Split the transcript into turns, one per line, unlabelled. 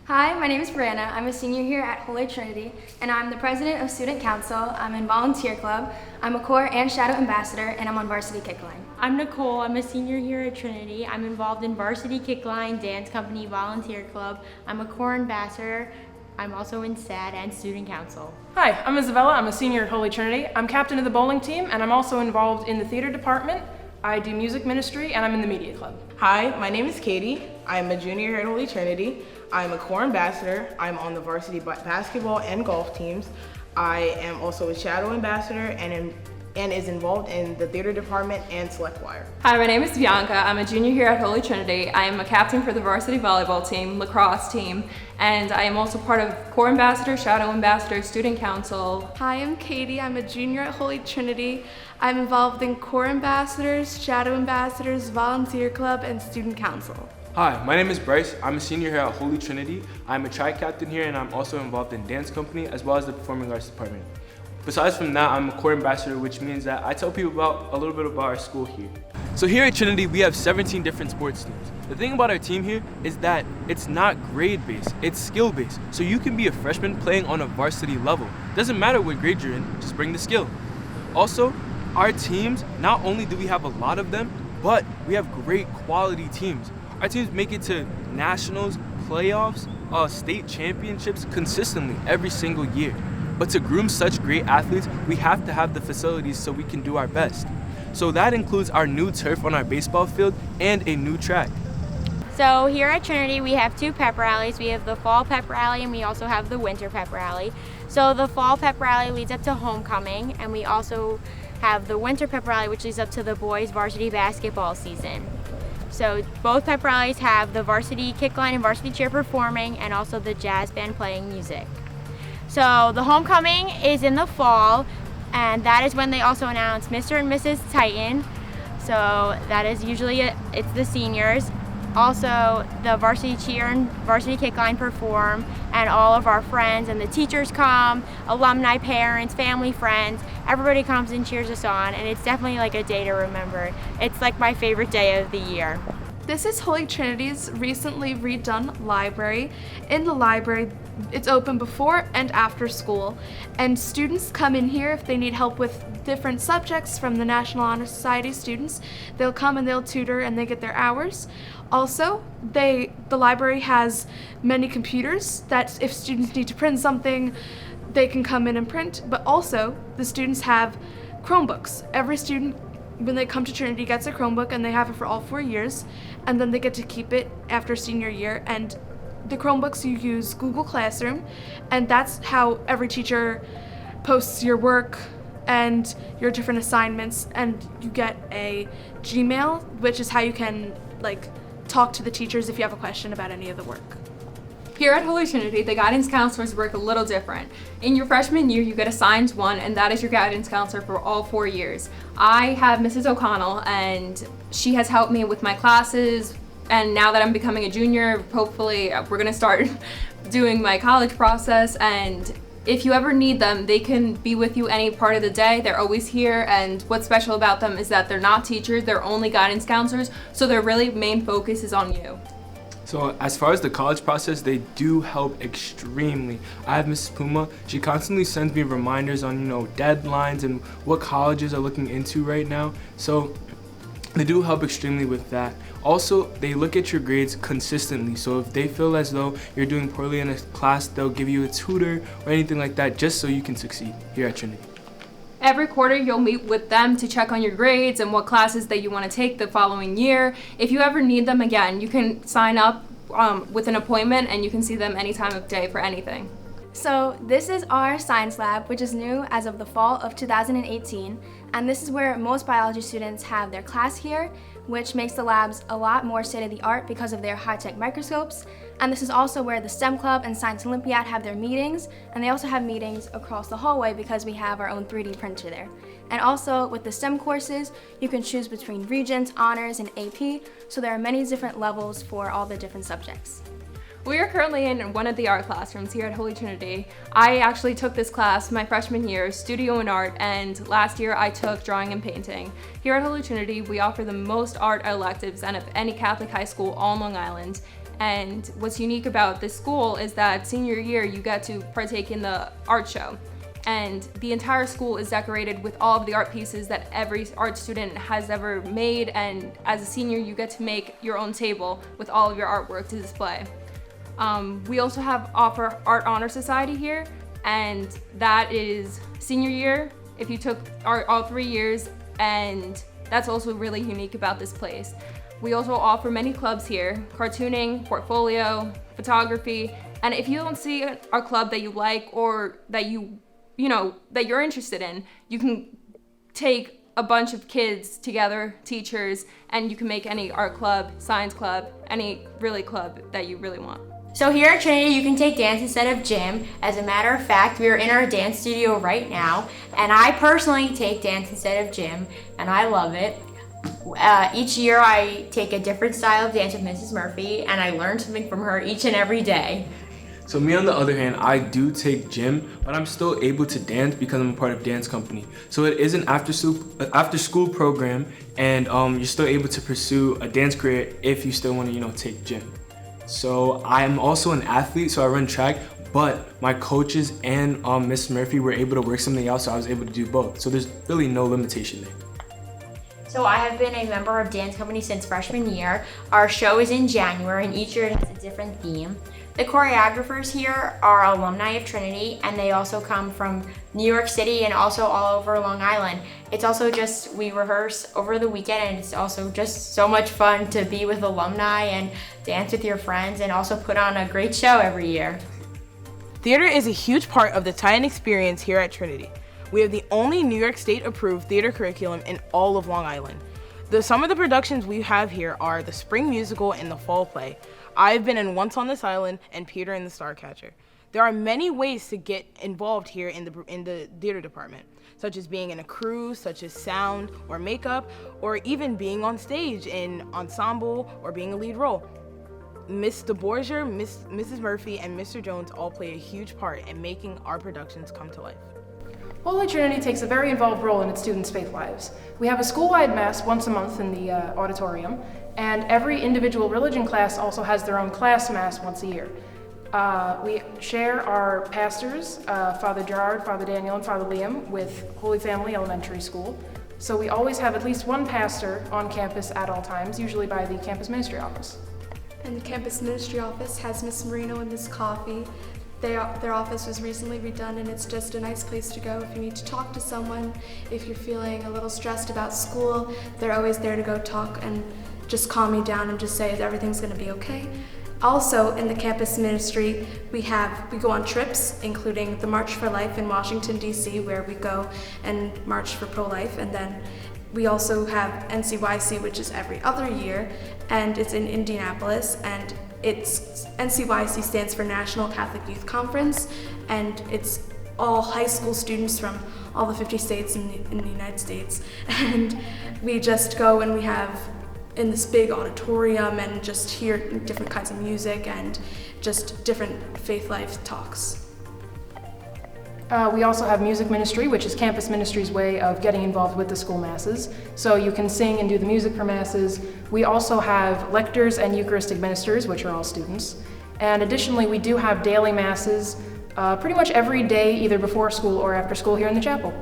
Hi, my name is Brianna. I'm a senior here at Holy Trinity, and I'm the president of Student Council. I'm in Volunteer Club. I'm a core and shadow ambassador, and I'm on Varsity Kickline.
I'm Nicole. I'm a senior here at Trinity. I'm involved in Varsity Kickline, Dance Company, Volunteer Club. I'm a core ambassador. I'm also in SAD and Student Council.
Hi, I'm Isabella. I'm a senior at Holy Trinity. I'm captain of the bowling team, and I'm also involved in the theater department. I do music ministry, and I'm in the media club.
Hi, my name is Katie. I'm a junior here at Holy Trinity. I'm a core ambassador. I'm on the varsity basketball and golf teams. I am also a shadow ambassador and is involved in the theater department and select choir.
Hi, my name is Bianca. I'm a junior here at Holy Trinity. I am a captain for the varsity volleyball team, lacrosse team, and I am also part of core ambassador, shadow ambassador, student council.
Hi, I'm Katie. I'm a junior at Holy Trinity. I'm involved in core ambassadors, shadow ambassadors, volunteer club, and student council.
Hi, my name is Bryce. I'm a senior here at Holy Trinity. I'm a tri-captain here, and I'm also involved in dance company as well as the performing arts department. Besides from that, I'm a core ambassador, which means that I tell people a little bit about our school here. So here at Trinity, we have 17 different sports teams. The thing about our team here is that it's not grade-based, it's skill-based. So you can be a freshman playing on a varsity level. Doesn't matter what grade you're in, just bring the skill. Also, our teams, not only do we have a lot of them, but we have great quality teams. Our teams make it to nationals, playoffs, state championships consistently every single year. But to groom such great athletes, we have to have the facilities so we can do our best. So that includes our new turf on our baseball field and a new track.
So here at Trinity, we have two pep rallies. We have the fall pep rally and we also have the winter pep rally. So the fall pep rally leads up to homecoming, and we also have the winter pep rally, which leads up to the boys varsity basketball season. So both pep rallies have the varsity kickline and varsity cheer performing, and also the jazz band playing music. So the homecoming is in the fall, and that is when they also announce Mr. and Mrs. Titan. So that is usually it's the seniors. Also, the varsity cheer and varsity kickline perform, and all of our friends and the teachers come, alumni, parents, family, friends. Everybody comes and cheers us on, and it's definitely like a day to remember. It's like my favorite day of the year.
This is Holy Trinity's recently redone library. In the library, it's open before and after school, and students come in here if they need help with different subjects from the National Honor Society students. They'll come and they'll tutor and they get their hours. Also, the library has many computers that if students need to print something, they can come in and print, but also the students have Chromebooks. Every student, when they come to Trinity, gets a Chromebook, and they have it for all 4 years, and then they get to keep it after senior year. And the Chromebooks, you use Google Classroom, and that's how every teacher posts your work and your different assignments, and you get a Gmail, which is how you can talk to the teachers if you have a question about any of the work.
Here at Holy Trinity, the guidance counselors work a little different. In your freshman year, you get assigned one, and that is your guidance counselor for all 4 years. I have Mrs. O'Connell, and she has helped me with my classes, and now that I'm becoming a junior, hopefully we're gonna start doing my college process, and if you ever need them, they can be with you any part of the day. They're always here, and what's special about them is that they're not teachers, they're only guidance counselors, so their really main focus is on you.
So as far as the college process, they do help extremely. I have Mrs. Puma. She constantly sends me reminders on, deadlines and what colleges are looking into right now. So they do help extremely with that. Also, they look at your grades consistently. So if they feel as though you're doing poorly in a class, they'll give you a tutor or anything like that just so you can succeed here at Trinity.
Every quarter, you'll meet with them to check on your grades and what classes that you want to take the following year. If you ever need them again, you can sign up with an appointment, and you can see them any time of day for anything.
So this is our science lab, which is new as of the fall of 2018, and this is where most biology students have their class here, which makes the labs a lot more state-of-the-art because of their high-tech microscopes. And this is also where the STEM Club and Science Olympiad have their meetings, and they also have meetings across the hallway because we have our own 3D printer there. And also with the STEM courses, you can choose between Regents, Honors, and AP, so there are many different levels for all the different subjects.
We are currently in one of the art classrooms here at Holy Trinity. I actually took this class my freshman year, Studio and Art, and last year I took Drawing and Painting. Here at Holy Trinity, we offer the most art electives out of any Catholic high school on Long Island. And what's unique about this school is that senior year you get to partake in the art show. And the entire school is decorated with all of the art pieces that every art student has ever made, and as a senior you get to make your own table with all of your artwork to display. We also offer Art Honor Society here, and that is senior year if you took art all 3 years, and that's also really unique about this place. We also offer many clubs here: cartooning, portfolio, photography, and if you don't see a club that you like or that that you're interested in, you can take a bunch of kids together, teachers, and you can make any art club, science club, any really club that you really want.
So here at Trinity, you can take dance instead of gym. As a matter of fact, we are in our dance studio right now, and I personally take dance instead of gym, and I love it. Each year I take a different style of dance with Mrs. Murphy, and I learn something from her each and every day.
So me on the other hand, I do take gym, but I'm still able to dance because I'm a part of dance company. So it is an after school program, and you're still able to pursue a dance career if you still want to take gym. So I'm also an athlete, so I run track, but my coaches and Miss Murphy were able to work something out, so I was able to do both. So there's really no limitation there.
So I have been a member of dance company since freshman year. Our show is in January, and each year it has a different theme. The choreographers here are alumni of Trinity, and they also come from New York City and also all over Long Island. It's also just, we rehearse over the weekend, and it's also just so much fun to be with alumni and dance with your friends and also put on a great show every year.
Theater is a huge part of the tie-in experience here at Trinity. We have the only New York State approved theater curriculum in all of Long Island. Some of the productions we have here are the Spring Musical and the Fall Play. I've been in Once on This Island and Peter and the Starcatcher. There are many ways to get involved here in the theater department, such as being in a crew, such as sound or makeup, or even being on stage in ensemble or being a lead role. Miss DeBorgia, Mrs. Murphy, and Mr. Jones all play a huge part in making our productions come to life.
Holy Trinity takes a very involved role in its students' faith lives. We have a school-wide mass once a month in the auditorium, and every individual religion class also has their own class mass once a year. We share our pastors, Father Gerard, Father Daniel, and Father Liam, with Holy Family Elementary School. So we always have at least one pastor on campus at all times, usually by the campus ministry office.
And the campus ministry office has Miss Marino and Miss Coffee. Their office was recently redone, and it's just a nice place to go if you need to talk to someone. If you're feeling a little stressed about school, they're always there to go talk and just calm me down and just say everything's going to be okay. Also, in the campus ministry, we go on trips, including the March for Life in Washington, D.C., where we go and march for pro-life, and then we also have NCYC, which is every other year, and it's in Indianapolis, and NCYC stands for National Catholic Youth Conference, and it's all high school students from all the 50 states in the United States. And we just go and we have in this big auditorium and just hear different kinds of music and just different faith life talks.
We also have music ministry, which is campus ministry's way of getting involved with the school masses. So you can sing and do the music for masses. We also have lectors and Eucharistic ministers, which are all students. And additionally, we do have daily masses pretty much every day, either before school or after school here in the chapel.